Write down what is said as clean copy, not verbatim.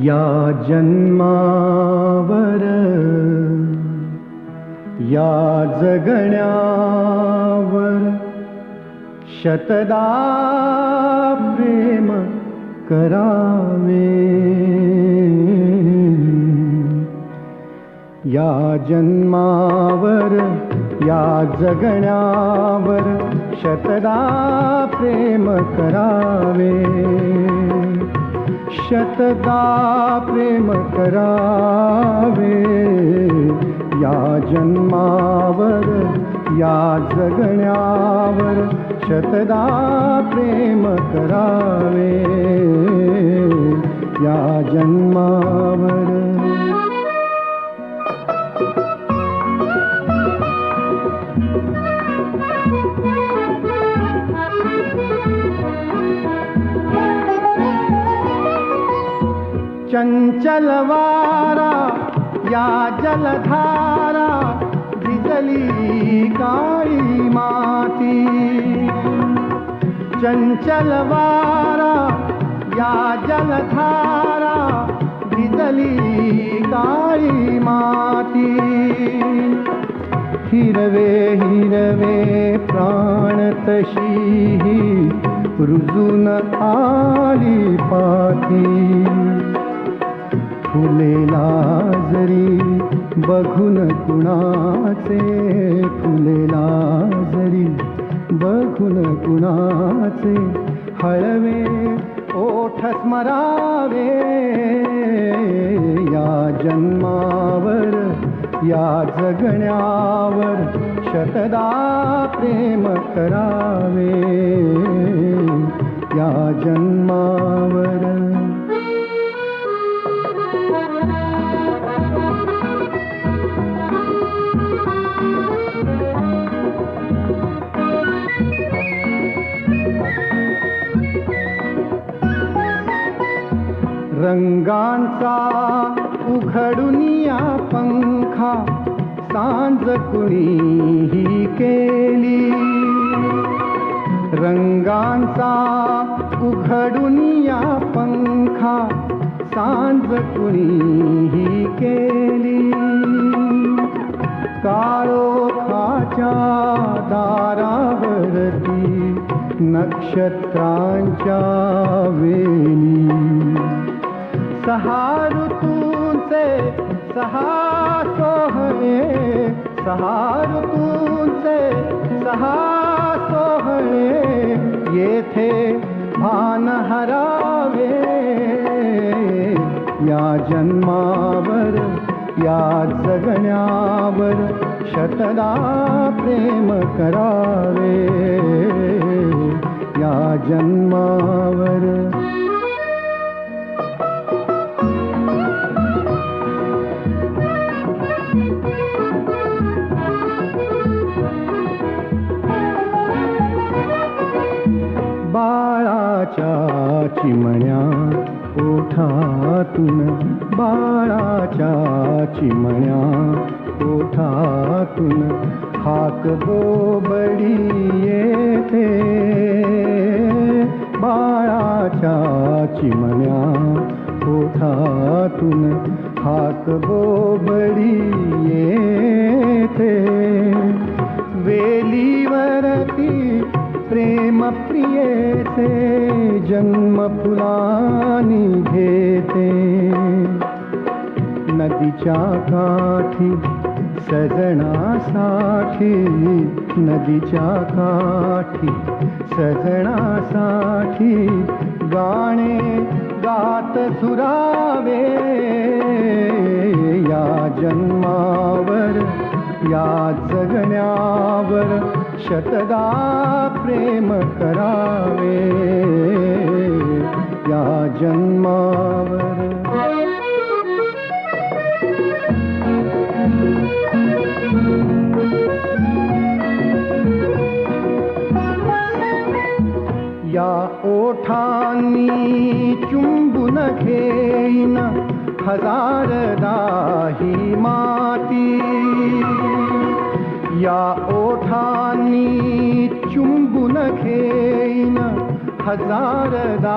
या जन्मावर या जगण्यावर शतदा प्रेम करावे. या जन्मावर या जगण्यावर शतदा प्रेम करावे. शतदा प्रेम करावे. या जन्मावर या जगण्यावर शतदा प्रेम करावे. या जन्मावर चंचल वारा या जलधारा भिजली काळी माती. चंचल वारा या जलधारा भिजली काळी माती. हिरवे हिरवे प्राण तशी रुजून आली पाती. फुलेला जरी बघून कुणाचे फुलेला जरी बघून कुणाचे हळवे ओठ स्मरावे. या जन्मावर या जगण्यावर शतदा प्रेम करावे. या जन्मावर रंगांचा उघडुनिया पंखा सांज कुणीही केली. रंगांचा उघडुनिया पंखा सांज कुणीही केली. काळोखाच्या दारावरती नक्षत्रांच्या वेली. सहा ऋतूंचे सहा सोहळे सहा ऋतूंचे सहा सोहळे येथे भान हरावे. या जन्मावर या जगण्यावर शतदा प्रेम करावे. या जन्मावर बाळाच्या चिमण्या ओठातून बाळाच्या चिमण्या ओठातून हाक बोबडी येते. बाळाच्या चिमण्या ओठातून हाक बोबडी येते. वेलीवरती प्रेम प्रियेचे जन्म फुलानी घेते. नदीच्या काठी सजनासाठी नदीच्या काठी सजनासाठी गाणे गात झुरावे. या जन्मावर या जगण्यावर शतदा प्रेम करावे. या जन्मावर या ओठांनी चुंबून घेईन हजारदा ही माती. या ओठांनी चुंबून घेईन हजारदा